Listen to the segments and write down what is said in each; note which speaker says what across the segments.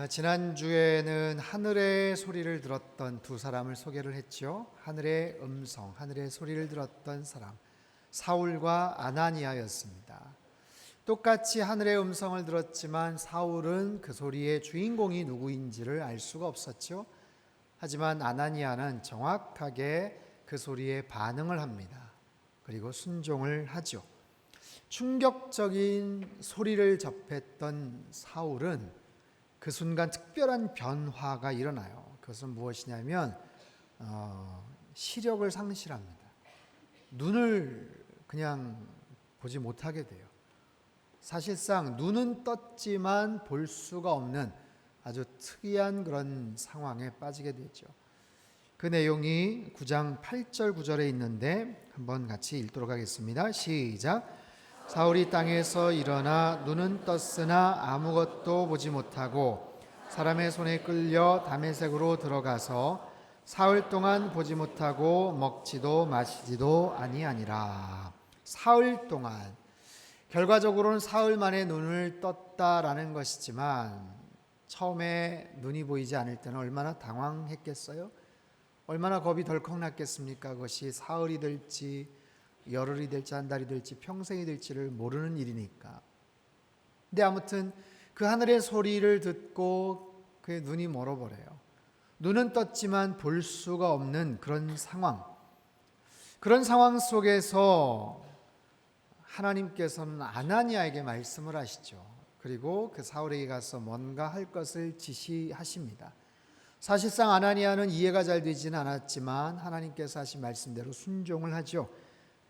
Speaker 1: 지난주에는 하늘의 소리를 들었던 두 사람을 소개를 했죠. 하늘의 음성, 하늘의 소리를 들었던 사람, 사울과 아나니아였습니다. 똑같이 하늘의 음성을 들었지만 사울은 그 소리의 주인공이 누구인지를 알 수가 없었죠. 하지만 아나니아는 정확하게 그 소리에 반응을 합니다. 그리고 순종을 하죠. 충격적인 소리를 접했던 사울은 그 순간 특별한 변화가 일어나요. 그것은 무엇이냐면 시력을 상실합니다. 눈을 그냥 보지 못하게 돼요. 사실상 눈은 떴지만 볼 수가 없는 아주 특이한 그런 상황에 빠지게 되죠. 그 내용이 9장 8절 9절에 있는데 한번 같이 읽도록 하겠습니다. 시작. 사울이 땅에서 일어나 눈은 떴으나 아무것도 보지 못하고 사람의 손에 끌려 다메섹으로 들어가서 사흘 동안 보지 못하고 먹지도 마시지도 아니하니라. 사흘 동안, 결과적으로는 사흘 만에 눈을 떴다라는 것이지만 처음에 눈이 보이지 않을 때는 얼마나 당황했겠어요? 얼마나 겁이 덜컥 났겠습니까? 그것이 사흘이 될지 열흘이 될지 한 달이 될지 평생이 될지를 모르는 일이니까. 근데 아무튼 그 하늘의 소리를 듣고 그의 눈이 멀어버려요. 눈은 떴지만 볼 수가 없는 그런 상황. 그런 상황 속에서 하나님께서는 아나니아에게 말씀을 하시죠. 그리고 그 사울에게 가서 뭔가 할 것을 지시하십니다. 사실상 아나니아는 이해가 잘 되지는 않았지만 하나님께서 하신 말씀대로 순종을 하죠.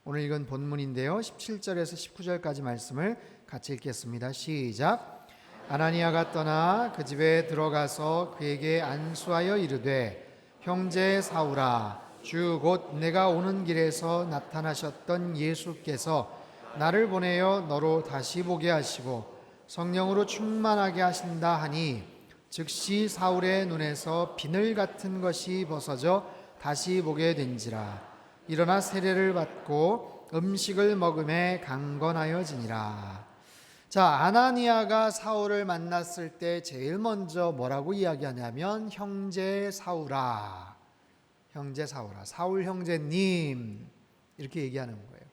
Speaker 1: 오늘 읽은 본문인데요. 17절에서 19절까지 말씀을 같이 읽겠습니다. 시작. 아나니아가 떠나 그 집에 들어가서 그에게 안수하여 이르되 형제 사울아 주 곧 내가 오는 길에서 나타나셨던 예수께서 나를 보내어 너로 다시 보게 하시고 성령으로 충만하게 하신다 하니 즉시 사울의 눈에서 비늘 같은 것이 벗어져 다시 보게 된지라. 일어나 세례를 받고 음식을 먹음에 강건하여지니라. 자, 아나니아가 사울을 만났을 때 제일 먼저 뭐라고 이야기하냐면 형제 사울아, 형제 사울아, 사울 형제님 이렇게 얘기하는 거예요.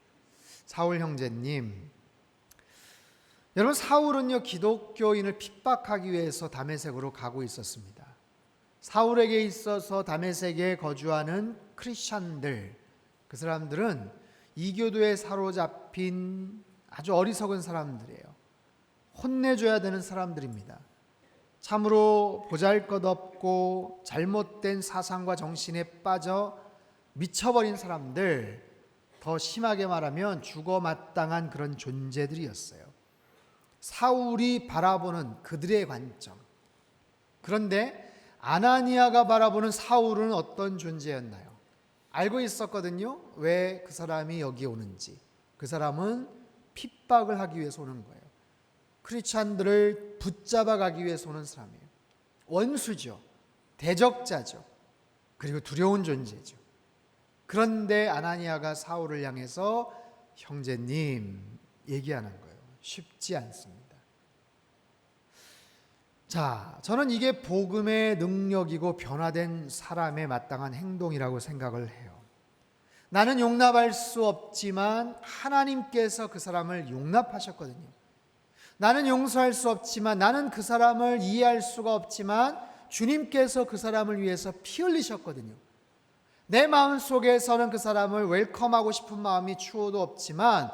Speaker 1: 사울 형제님. 여러분, 사울은요 기독교인을 핍박하기 위해서 다메섹으로 가고 있었습니다. 사울에게 있어서 다메섹에 거주하는 크리스찬들, 그 사람들은 이교도에 사로잡힌 아주 어리석은 사람들이에요. 혼내줘야 되는 사람들입니다. 참으로 보잘것없고 잘못된 사상과 정신에 빠져 미쳐버린 사람들, 더 심하게 말하면 죽어마땅한 그런 존재들이었어요. 사울이 바라보는 그들의 관점. 그런데 아나니아가 바라보는 사울은 어떤 존재였나요? 알고 있었거든요. 왜 그 사람이 여기 오는지. 그 사람은 핍박을 하기 위해서 오는 거예요. 크리스찬들을 붙잡아 가기 위해서 오는 사람이에요. 원수죠. 대적자죠. 그리고 두려운 존재죠. 그런데 아나니아가 사울을 향해서 형제님 얘기하는 거예요. 쉽지 않습니다. 자, 저는 이게 복음의 능력이고 변화된 사람에 마땅한 행동이라고 생각을 해요. 나는 용납할 수 없지만 하나님께서 그 사람을 용납하셨거든요. 나는 용서할 수 없지만, 나는 그 사람을 이해할 수가 없지만 주님께서 그 사람을 위해서 피 흘리셨거든요. 내 마음속에서는 그 사람을 웰컴하고 싶은 마음이 추호도 없지만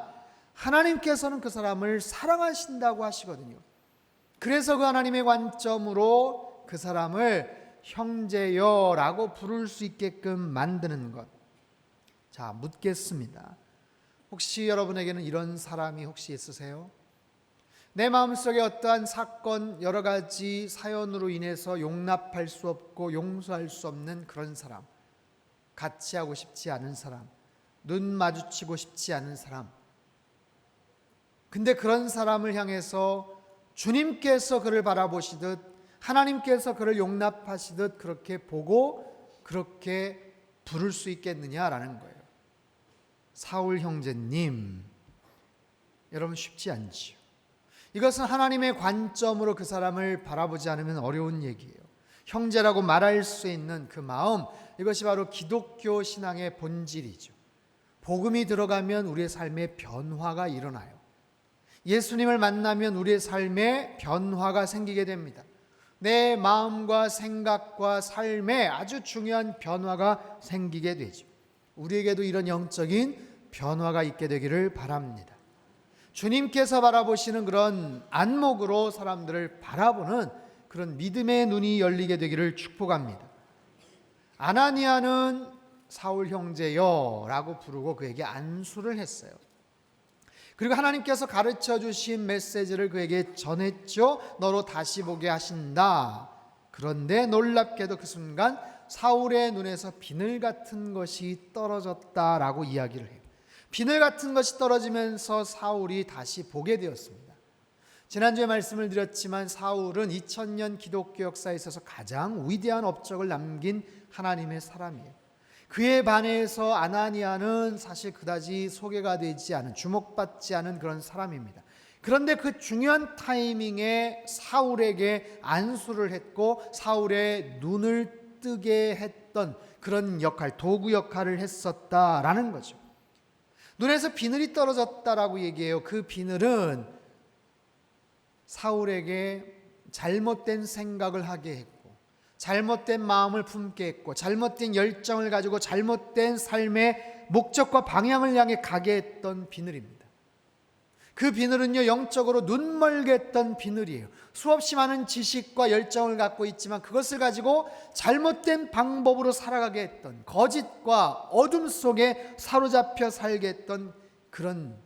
Speaker 1: 하나님께서는 그 사람을 사랑하신다고 하시거든요. 그래서 그 하나님의 관점으로 그 사람을 형제여라고 부를 수 있게끔 만드는 것. 자, 묻겠습니다. 혹시 여러분에게는 이런 사람이 혹시 있으세요? 내 마음속에 어떠한 사건, 여러 가지 사연으로 인해서 용납할 수 없고 용서할 수 없는 그런 사람, 같이 하고 싶지 않은 사람, 눈 마주치고 싶지 않은 사람. 근데 그런 사람을 향해서 주님께서 그를 바라보시듯 하나님께서 그를 용납하시듯 그렇게 보고 그렇게 부를 수 있겠느냐라는 거예요. 사울 형제님, 여러분 쉽지 않지요. 이것은 하나님의 관점으로 그 사람을 바라보지 않으면 어려운 얘기예요. 형제라고 말할 수 있는 그 마음, 이것이 바로 기독교 신앙의 본질이죠. 복음이 들어가면 우리의 삶에 변화가 일어나요. 예수님을 만나면 우리의 삶에 변화가 생기게 됩니다. 내 마음과 생각과 삶에 아주 중요한 변화가 생기게 되죠. 우리에게도 이런 영적인 변화가 있게 되기를 바랍니다. 주님께서 바라보시는 그런 안목으로 사람들을 바라보는 그런 믿음의 눈이 열리게 되기를 축복합니다. 아나니아는 사울 형제여 라고 부르고 그에게 안수를 했어요. 그리고 하나님께서 가르쳐 주신 메시지를 그에게 전했죠. 너로 다시 보게 하신다. 그런데 놀랍게도 그 순간 사울의 눈에서 비늘 같은 것이 떨어졌다라고 이야기를 해요. 비늘 같은 것이 떨어지면서 사울이 다시 보게 되었습니다. 지난주에 말씀을 드렸지만 사울은 2000년 기독교 역사에 있어서 가장 위대한 업적을 남긴 하나님의 사람이에요. 그에 반해서 아나니아는 사실 그다지 소개가 되지 않은, 주목받지 않은 그런 사람입니다. 그런데 그 중요한 타이밍에 사울에게 안수를 했고 사울의 눈을 뜨게 했던 그런 역할, 도구 역할을 했었다라는 거죠. 눈에서 비늘이 떨어졌다라고 얘기해요. 그 비늘은 사울에게 잘못된 생각을 하게 했고 잘못된 마음을 품게 했고 잘못된 열정을 가지고 잘못된 삶의 목적과 방향을 향해 가게 했던 비늘입니다. 그 비늘은요, 영적으로 눈멀게 했던 비늘이에요. 수없이 많은 지식과 열정을 갖고 있지만 그것을 가지고 잘못된 방법으로 살아가게 했던, 거짓과 어둠 속에 사로잡혀 살게 했던 그런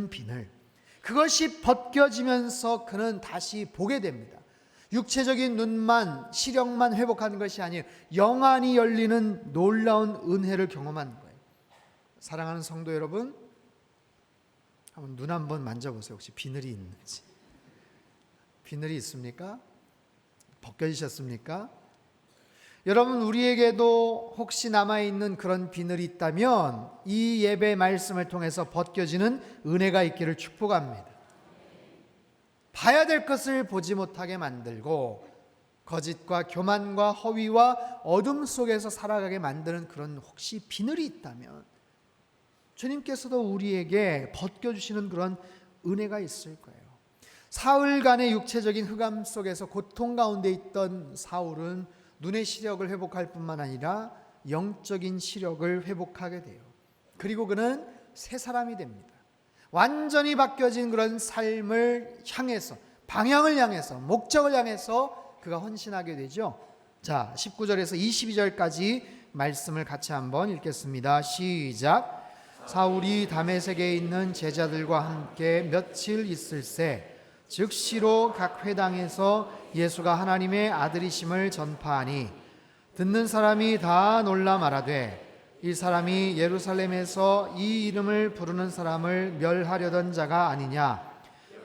Speaker 1: 비늘, 그것이 벗겨지면서 그는 다시 보게 됩니다. 육체적인 눈만, 시력만 회복하는 것이 아니에요. 영안이 열리는 놀라운 은혜를 경험한 거예요. 사랑하는 성도 여러분, 한번 눈 한번 만져보세요. 혹시 비늘이 있는지. 비늘이 있습니까? 벗겨지셨습니까? 여러분, 우리에게도 혹시 남아있는 그런 비늘이 있다면 이 예배 말씀을 통해서 벗겨지는 은혜가 있기를 축복합니다. 봐야 될 것을 보지 못하게 만들고 거짓과 교만과 허위와 어둠 속에서 살아가게 만드는 그런 혹시 비늘이 있다면 주님께서도 우리에게 벗겨주시는 그런 은혜가 있을 거예요. 사흘간의 육체적인 흑암 속에서 고통 가운데 있던 사울은 눈의 시력을 회복할 뿐만 아니라 영적인 시력을 회복하게 돼요. 그리고 그는 새 사람이 됩니다. 완전히 바뀌어진 그런 삶을 향해서, 방향을 향해서, 목적을 향해서 그가 헌신하게 되죠. 자, 19절에서 22절까지 말씀을 같이 한번 읽겠습니다. 시작. 사울이 다메섹에 있는 제자들과 함께 며칠 있을새 즉시로 각 회당에서 예수가 하나님의 아들이심을 전파하니 듣는 사람이 다 놀라 말하되 이 사람이 예루살렘에서 이 이름을 부르는 사람을 멸하려던 자가 아니냐.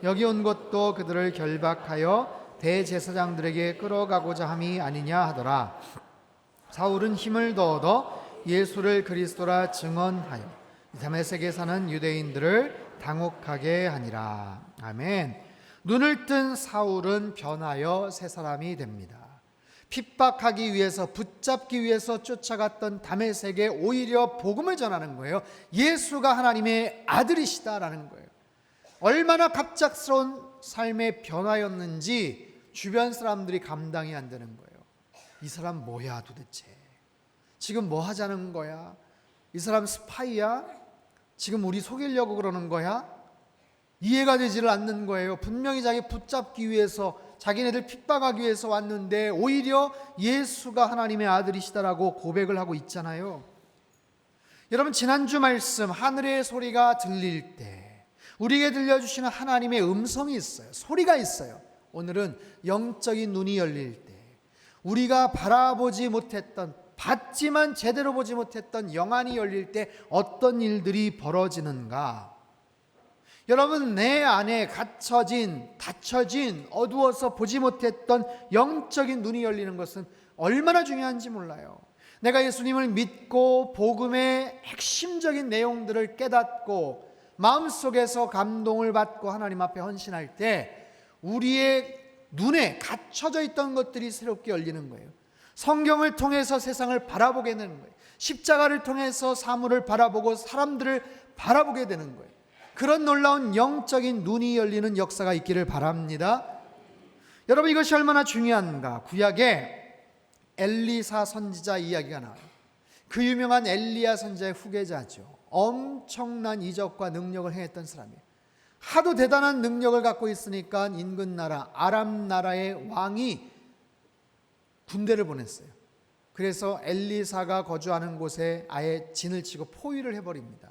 Speaker 1: 여기 온 것도 그들을 결박하여 대제사장들에게 끌어가고자 함이 아니냐 하더라. 사울은 힘을 더 얻어 예수를 그리스도라 증언하여 다메섹에 사는 유대인들을 당혹하게 하니라. 아멘. 눈을 뜬 사울은 변하여 새 사람이 됩니다. 핍박하기 위해서, 붙잡기 위해서 쫓아갔던 다메섹에 오히려 복음을 전하는 거예요. 예수가 하나님의 아들이시다라는 거예요. 얼마나 갑작스러운 삶의 변화였는지 주변 사람들이 감당이 안 되는 거예요. 이 사람 뭐야 도대체? 지금 뭐 하자는 거야? 이 사람 스파이야? 지금 우리 속이려고 그러는 거야? 이해가 되지를 않는 거예요. 분명히 자기 붙잡기 위해서, 자기네들 핍박하기 위해서 왔는데 오히려 예수가 하나님의 아들이시다라고 고백을 하고 있잖아요. 여러분, 지난주 말씀 하늘의 소리가 들릴 때 우리에게 들려주시는 하나님의 음성이 있어요. 소리가 있어요. 오늘은 영적인 눈이 열릴 때 우리가 바라보지 못했던, 봤지만 제대로 보지 못했던 영안이 열릴 때 어떤 일들이 벌어지는가. 여러분, 내 안에 닫혀진 어두워서 보지 못했던 영적인 눈이 열리는 것은 얼마나 중요한지 몰라요. 내가 예수님을 믿고 복음의 핵심적인 내용들을 깨닫고 마음속에서 감동을 받고 하나님 앞에 헌신할 때 우리의 눈에 갇혀져 있던 것들이 새롭게 열리는 거예요. 성경을 통해서 세상을 바라보게 되는 거예요. 십자가를 통해서 사물을 바라보고 사람들을 바라보게 되는 거예요. 그런 놀라운 영적인 눈이 열리는 역사가 있기를 바랍니다. 여러분, 이것이 얼마나 중요한가. 구약에 엘리사 선지자 이야기가 나와요. 그 유명한 엘리야 선지자의 후계자죠. 엄청난 이적과 능력을 행했던 사람이에요. 하도 대단한 능력을 갖고 있으니까 인근 나라 아람 나라의 왕이 군대를 보냈어요. 그래서 엘리사가 거주하는 곳에 아예 진을 치고 포위를 해버립니다.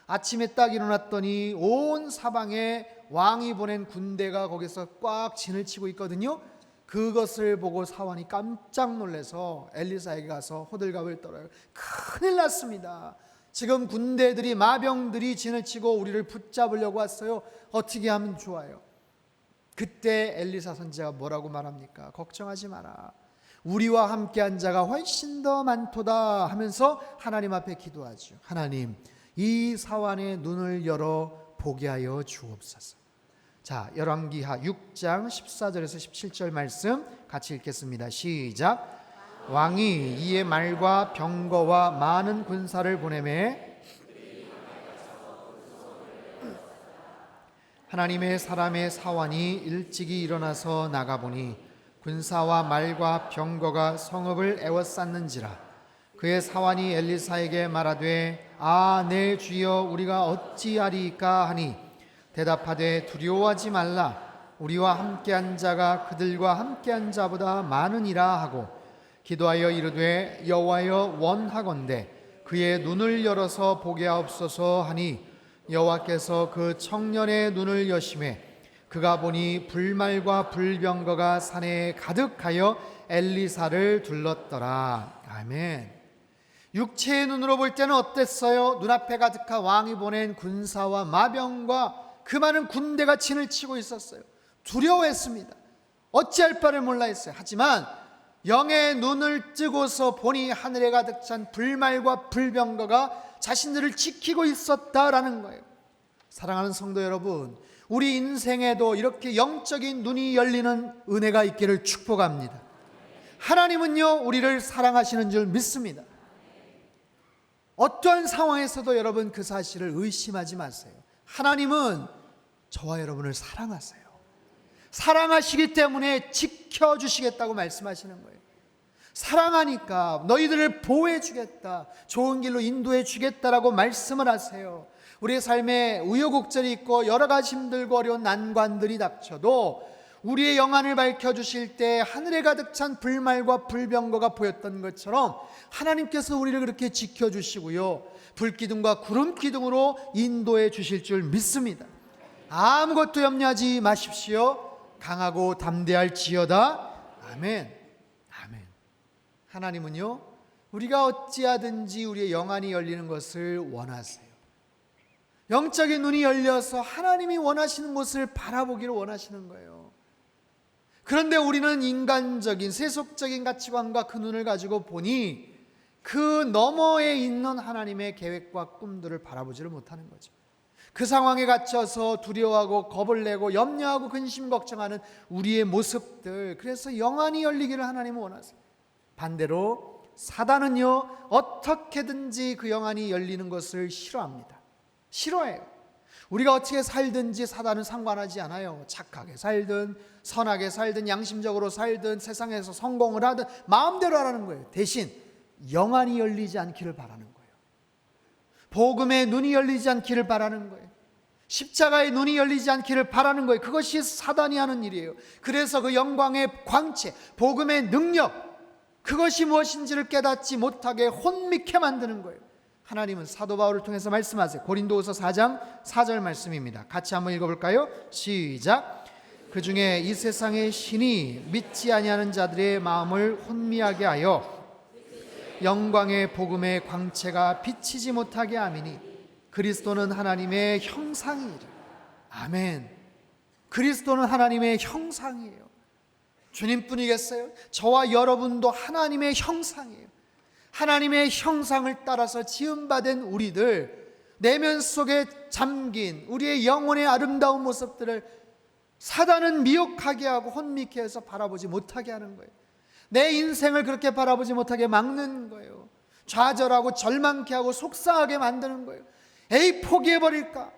Speaker 1: 아침에 딱 일어났더니 온 사방에 왕이 보낸 군대가 거기서 꽉 진을 치고 있거든요. 그것을 보고 사환이 깜짝 놀라서 엘리사에게 가서 호들갑을 떨어요. 큰일 났습니다. 지금 군대들이, 마병들이 진을 치고 우리를 붙잡으려고 왔어요. 어떻게 하면 좋아요? 그때 엘리사 선지자가 뭐라고 말합니까? 걱정하지 마라. 우리와 함께한 자가 훨씬 더 많도다 하면서 하나님 앞에 기도하죠. 하나님, 이 사환의 눈을 열어 보게 하여 주옵소서. 자, 열왕기하 6장 14절에서 17절 말씀 같이 읽겠습니다. 시작. 왕이 이에 말과 병거와 많은 군사를 보내매 하나님의 사람의 사환이 일찍이 일어나서 나가보니 군사와 말과 병거가 성읍을 에워쌌는지라. 그의 사환이 엘리사에게 말하되 내 주여 우리가 어찌하리이까 하니 대답하되 두려워하지 말라. 우리와 함께한 자가 그들과 함께한 자보다 많으니라 하고 기도하여 이르되 여호와여 원하건대 그의 눈을 열어서 보게 하옵소서 하니 여호와께서 그 청년의 눈을 여심해 그가 보니 불말과 불병거가 산에 가득하여 엘리사를 둘렀더라. 아멘. 육체의 눈으로 볼 때는 어땠어요? 눈앞에 가득한 왕이 보낸 군사와 마병과 그 많은 군대가 진을 치고 있었어요. 두려워했습니다. 어찌할 바를 몰라 했어요. 하지만 영의 눈을 뜨고서 보니 하늘에 가득 찬 불말과 불병거가 자신들을 지키고 있었다라는 거예요. 사랑하는 성도 여러분, 우리 인생에도 이렇게 영적인 눈이 열리는 은혜가 있기를 축복합니다. 하나님은요, 우리를 사랑하시는 줄 믿습니다. 어떠한 상황에서도 여러분 그 사실을 의심하지 마세요. 하나님은 저와 여러분을 사랑하세요. 사랑하시기 때문에 지켜주시겠다고 말씀하시는 거예요. 사랑하니까 너희들을 보호해 주겠다, 좋은 길로 인도해 주겠다라고 말씀을 하세요. 우리의 삶에 우여곡절이 있고 여러 가지 힘들고 어려운 난관들이 닥쳐도 우리의 영안을 밝혀주실 때 하늘에 가득 찬 불말과 불병거가 보였던 것처럼 하나님께서 우리를 그렇게 지켜주시고요, 불기둥과 구름기둥으로 인도해 주실 줄 믿습니다. 아무것도 염려하지 마십시오. 강하고 담대할지어다. 아멘. 아멘. 하나님은요, 우리가 어찌하든지 우리의 영안이 열리는 것을 원하세요. 영적인 눈이 열려서 하나님이 원하시는 곳을 바라보기를 원하시는 거예요. 그런데 우리는 인간적인 세속적인 가치관과 그 눈을 가지고 보니 그 너머에 있는 하나님의 계획과 꿈들을 바라보지를 못하는 거죠. 그 상황에 갇혀서 두려워하고 겁을 내고 염려하고 근심 걱정하는 우리의 모습들, 그래서 영안이 열리기를 하나님은 원하세요. 반대로 사단은요, 어떻게든지 그 영안이 열리는 것을 싫어합니다. 싫어해요. 우리가 어떻게 살든지 사단은 상관하지 않아요. 착하게 살든 선하게 살든 양심적으로 살든 세상에서 성공을 하든 마음대로 하라는 거예요. 대신 영안이 열리지 않기를 바라는 거예요. 복음의 눈이 열리지 않기를 바라는 거예요. 십자가의 눈이 열리지 않기를 바라는 거예요. 그것이 사단이 하는 일이에요. 그래서 그 영광의 광채, 복음의 능력, 그것이 무엇인지를 깨닫지 못하게 혼미케 만드는 거예요. 하나님은 사도 바울을 통해서 말씀하세요. 고린도후서 4장 4절 말씀입니다. 같이 한번 읽어볼까요? 시작. 그 중에 이 세상의 신이 믿지 아니하는 자들의 마음을 혼미하게 하여 영광의 복음의 광채가 비치지 못하게 함이니 그리스도는 하나님의 형상이라. 아멘. 그리스도는 하나님의 형상이에요. 주님뿐이겠어요? 저와 여러분도 하나님의 형상이에요. 하나님의 형상을 따라서 지음받은 우리들, 내면 속에 잠긴 우리의 영혼의 아름다운 모습들을 사단은 미혹하게 하고 혼미케 해서 바라보지 못하게 하는 거예요. 내 인생을 그렇게 바라보지 못하게 막는 거예요. 좌절하고 절망케 하고 속상하게 만드는 거예요. 에이, 포기해버릴까?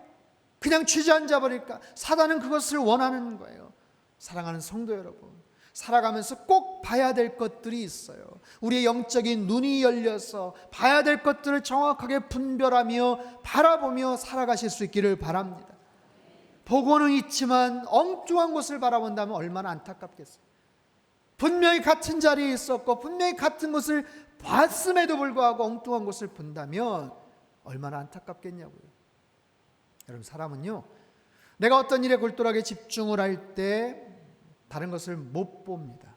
Speaker 1: 그냥 주저앉아버릴까? 사단은 그것을 원하는 거예요. 사랑하는 성도 여러분, 살아가면서 꼭 봐야 될 것들이 있어요. 우리의 영적인 눈이 열려서 봐야 될 것들을 정확하게 분별하며 바라보며 살아가실 수 있기를 바랍니다. 보고는 있지만 엉뚱한 곳을 바라본다면 얼마나 안타깝겠어요. 분명히 같은 자리에 있었고 분명히 같은 것을 봤음에도 불구하고 엉뚱한 곳을 본다면 얼마나 안타깝겠냐고요. 여러분, 사람은요, 내가 어떤 일에 골똘하게 집중을 할 때 다른 것을 못 봅니다.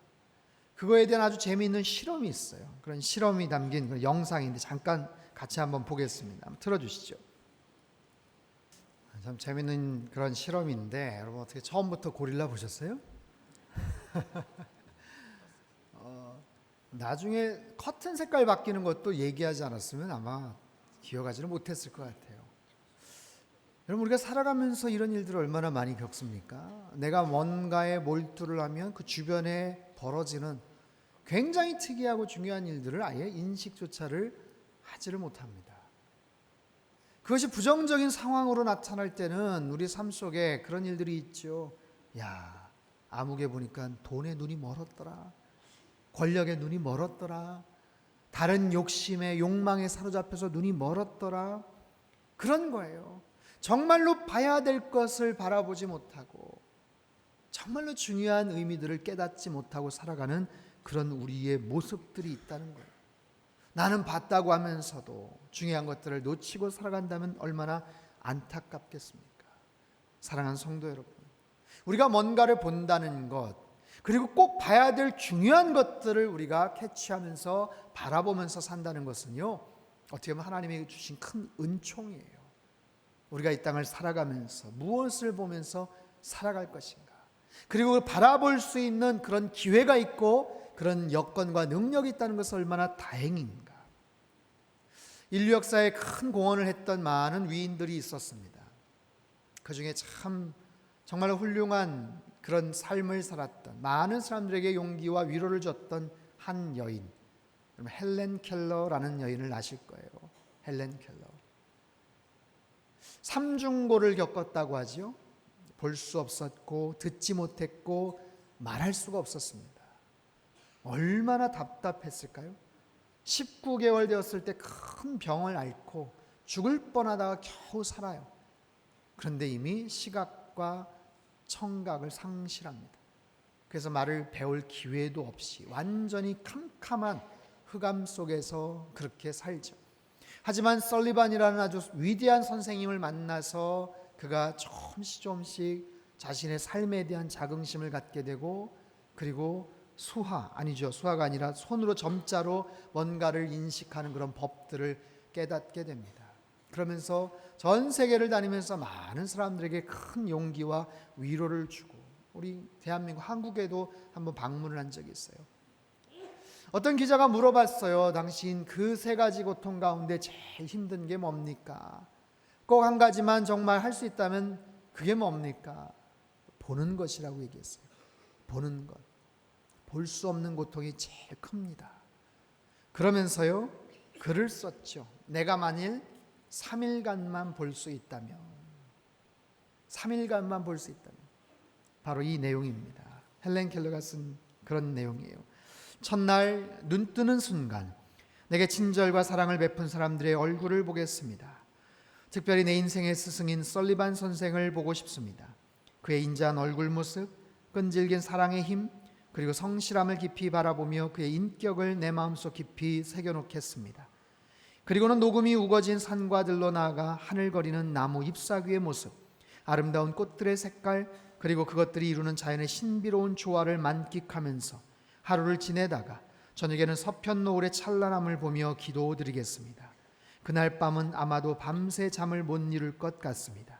Speaker 1: 그거에 대한 아주 재미있는 실험이 있어요. 그런 실험이 담긴 그런 영상인데 잠깐 같이 한번 보겠습니다. 한번 틀어주시죠. 참 재미있는 그런 실험인데, 여러분 어떻게 처음부터 고릴라 보셨어요? 나중에 커튼 색깔 바뀌는 것도 얘기하지 않았으면 아마 기억하지는 못했을 것 같아요. 여러분, 우리가 살아가면서 이런 일들을 얼마나 많이 겪습니까? 내가 뭔가에 몰두를 하면 그 주변에 벌어지는 굉장히 특이하고 중요한 일들을 아예 인식조차를 하지를 못합니다. 그것이 부정적인 상황으로 나타날 때는 우리 삶 속에 그런 일들이 있죠. 야, 아무개 보니까 돈에 눈이 멀었더라. 권력에 눈이 멀었더라. 다른 욕심에 욕망에 사로잡혀서 눈이 멀었더라. 그런 거예요. 정말로 봐야 될 것을 바라보지 못하고 정말로 중요한 의미들을 깨닫지 못하고 살아가는 그런 우리의 모습들이 있다는 거예요. 나는 봤다고 하면서도 중요한 것들을 놓치고 살아간다면 얼마나 안타깝겠습니까? 사랑하는 성도 여러분, 우리가 뭔가를 본다는 것, 그리고 꼭 봐야 될 중요한 것들을 우리가 캐치하면서 바라보면서 산다는 것은요, 어떻게 보면 하나님이 주신 큰 은총이에요. 우리가 이 땅을 살아가면서 무엇을 보면서 살아갈 것인가, 그리고 바라볼 수 있는 그런 기회가 있고 그런 여건과 능력이 있다는 것은 얼마나 다행인가. 인류 역사에 큰 공헌을 했던 많은 위인들이 있었습니다. 그 중에 참 정말 훌륭한 그런 삶을 살았던, 많은 사람들에게 용기와 위로를 줬던 한 여인, 헬렌 켈러라는 여인을 아실 거예요. 헬렌 켈러. 삼중고를 겪었다고 하죠. 볼 수 없었고 듣지 못했고 말할 수가 없었습니다. 얼마나 답답했을까요? 19개월 되었을 때 큰 병을 앓고 죽을 뻔하다가 겨우 살아요. 그런데 이미 시각과 청각을 상실합니다. 그래서 말을 배울 기회도 없이 완전히 캄캄한 흑암 속에서 그렇게 살죠. 하지만 설리반이라는 아주 위대한 선생님을 만나서 그가 조금씩 자신의 삶에 대한 자긍심을 갖게 되고, 그리고 수화가 아니라 손으로 점자로 뭔가를 인식하는 그런 법들을 깨닫게 됩니다. 그러면서 전 세계를 다니면서 많은 사람들에게 큰 용기와 위로를 주고, 우리 대한민국 한국에도 한번 방문을 한 적이 있어요. 어떤 기자가 물어봤어요. 당신 그 세 가지 고통 가운데 제일 힘든 게 뭡니까? 꼭 한 가지만 정말 할 수 있다면 그게 뭡니까? 보는 것이라고 얘기했어요. 보는 것. 볼 수 없는 고통이 제일 큽니다. 그러면서요, 글을 썼죠. 내가 만일 3일간만 볼 수 있다면, 3일간만 볼 수 있다면, 바로 이 내용입니다. 헬렌 켈러가 쓴 그런 내용이에요. 첫날 눈 뜨는 순간 내게 친절과 사랑을 베푼 사람들의 얼굴을 보겠습니다. 특별히 내 인생의 스승인 설리반 선생을 보고 싶습니다. 그의 인자한 얼굴 모습, 끈질긴 사랑의 힘, 그리고 성실함을 깊이 바라보며 그의 인격을 내 마음속 깊이 새겨놓겠습니다. 그리고는 녹음이 우거진 산과들로 나아가 하늘거리는 나무 잎사귀의 모습, 아름다운 꽃들의 색깔, 그리고 그것들이 이루는 자연의 신비로운 조화를 만끽하면서 하루를 지내다가 저녁에는 서편 노을의 찬란함을 보며 기도드리겠습니다. 그날 밤은 아마도 밤새 잠을 못 이룰 것 같습니다.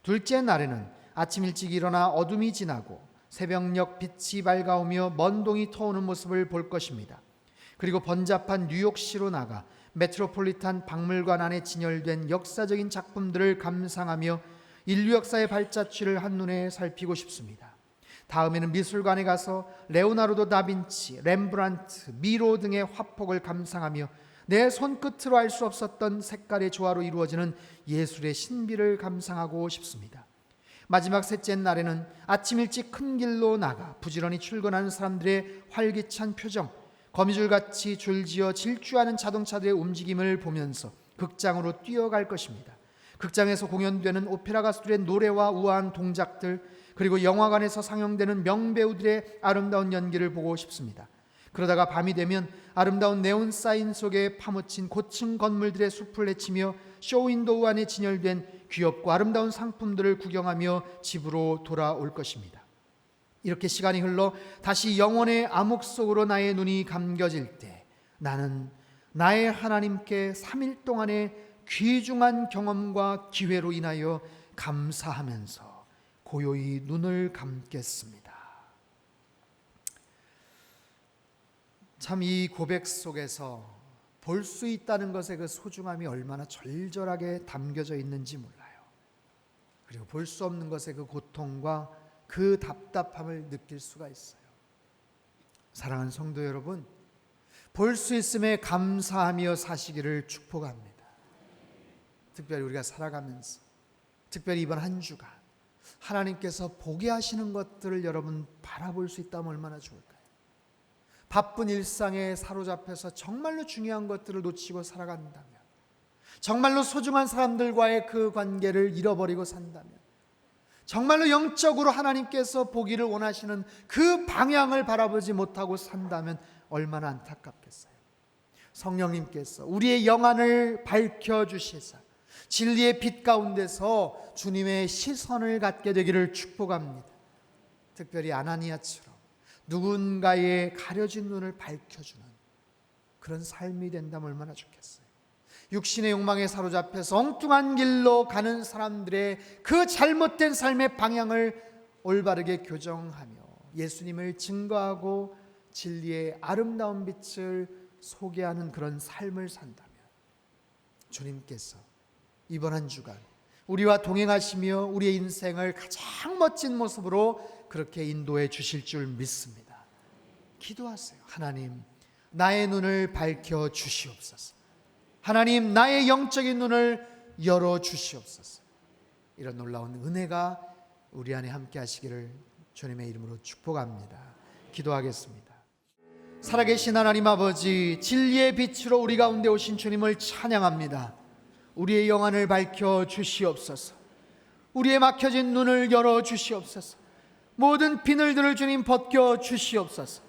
Speaker 1: 둘째 날에는 아침 일찍 일어나 어둠이 지나고 새벽녘 빛이 밝아오며 먼 동이 터오는 모습을 볼 것입니다. 그리고 번잡한 뉴욕시로 나가 메트로폴리탄 박물관 안에 진열된 역사적인 작품들을 감상하며 인류 역사의 발자취를 한눈에 살피고 싶습니다. 다음에는 미술관에 가서 레오나르도 다빈치, 렘브란트, 미로 등의 화폭을 감상하며 내 손끝으로 알 수 없었던 색깔의 조화로 이루어지는 예술의 신비를 감상하고 싶습니다. 마지막 셋째 날에는 아침 일찍 큰 길로 나가 부지런히 출근하는 사람들의 활기찬 표정, 거미줄같이 줄지어 질주하는 자동차들의 움직임을 보면서 극장으로 뛰어갈 것입니다. 극장에서 공연되는 오페라 가수들의 노래와 우아한 동작들, 그리고 영화관에서 상영되는 명배우들의 아름다운 연기를 보고 싶습니다. 그러다가 밤이 되면 아름다운 네온 사인 속에 파묻힌 고층 건물들의 숲을 헤치며 쇼윈도우 안에 진열된 귀엽고 아름다운 상품들을 구경하며 집으로 돌아올 것입니다. 이렇게 시간이 흘러 다시 영원의 암흑 속으로 나의 눈이 감겨질 때 나는 나의 하나님께 3일 동안의 귀중한 경험과 기회로 인하여 감사하면서 고요히 눈을 감겠습니다. 참 이 고백 속에서 볼 수 있다는 것의 그 소중함이 얼마나 절절하게 담겨져 있는지 몰라요. 그리고 볼 수 없는 것의 그 고통과 그 답답함을 느낄 수가 있어요. 사랑하는 성도 여러분, 볼 수 있음에 감사하며 사시기를 축복합니다. 특별히 우리가 살아가면서, 특별히 이번 한 주간 하나님께서 보게 하시는 것들을 여러분 바라볼 수 있다면 얼마나 좋을까요? 바쁜 일상에 사로잡혀서 정말로 중요한 것들을 놓치고 살아간다면, 정말로 소중한 사람들과의 그 관계를 잃어버리고 산다면, 정말로 영적으로 하나님께서 보기를 원하시는 그 방향을 바라보지 못하고 산다면 얼마나 안타깝겠어요. 성령님께서 우리의 영안을 밝혀주시사 진리의 빛 가운데서 주님의 시선을 갖게 되기를 축복합니다. 특별히 아나니아처럼 누군가의 가려진 눈을 밝혀주는 그런 삶이 된다면 얼마나 좋겠어요. 육신의 욕망에 사로잡혀서 엉뚱한 길로 가는 사람들의 그 잘못된 삶의 방향을 올바르게 교정하며 예수님을 증거하고 진리의 아름다운 빛을 소개하는 그런 삶을 산다면 주님께서 이번 한 주간 우리와 동행하시며 우리의 인생을 가장 멋진 모습으로 그렇게 인도해 주실 줄 믿습니다. 기도하세요. 하나님, 나의 눈을 밝혀 주시옵소서. 하나님, 나의 영적인 눈을 열어 주시옵소서. 이런 놀라운 은혜가 우리 안에 함께 하시기를 주님의 이름으로 축복합니다. 기도하겠습니다. 살아계신 하나님 아버지, 진리의 빛으로 우리 가운데 오신 주님을 찬양합니다. 우리의 영안을 밝혀 주시옵소서. 우리의 막혀진 눈을 열어 주시옵소서. 모든 비늘들을 주님 벗겨 주시옵소서.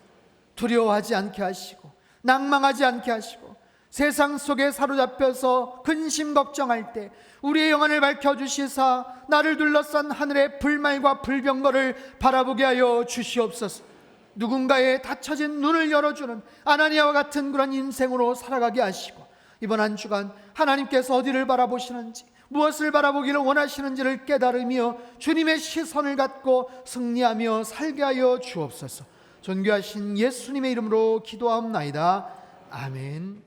Speaker 1: 두려워하지 않게 하시고 낭망하지 않게 하시고 세상 속에 사로잡혀서 근심 걱정할 때 우리의 영안을 밝혀주시사 나를 둘러싼 하늘의 불말과 불병거를 바라보게 하여 주시옵소서. 누군가의 닫혀진 눈을 열어주는 아나니아와 같은 그런 인생으로 살아가게 하시고 이번 한 주간 하나님께서 어디를 바라보시는지 무엇을 바라보기를 원하시는지를 깨달으며 주님의 시선을 갖고 승리하며 살게 하여 주옵소서. 존귀하신 예수님의 이름으로 기도하옵나이다. 아멘.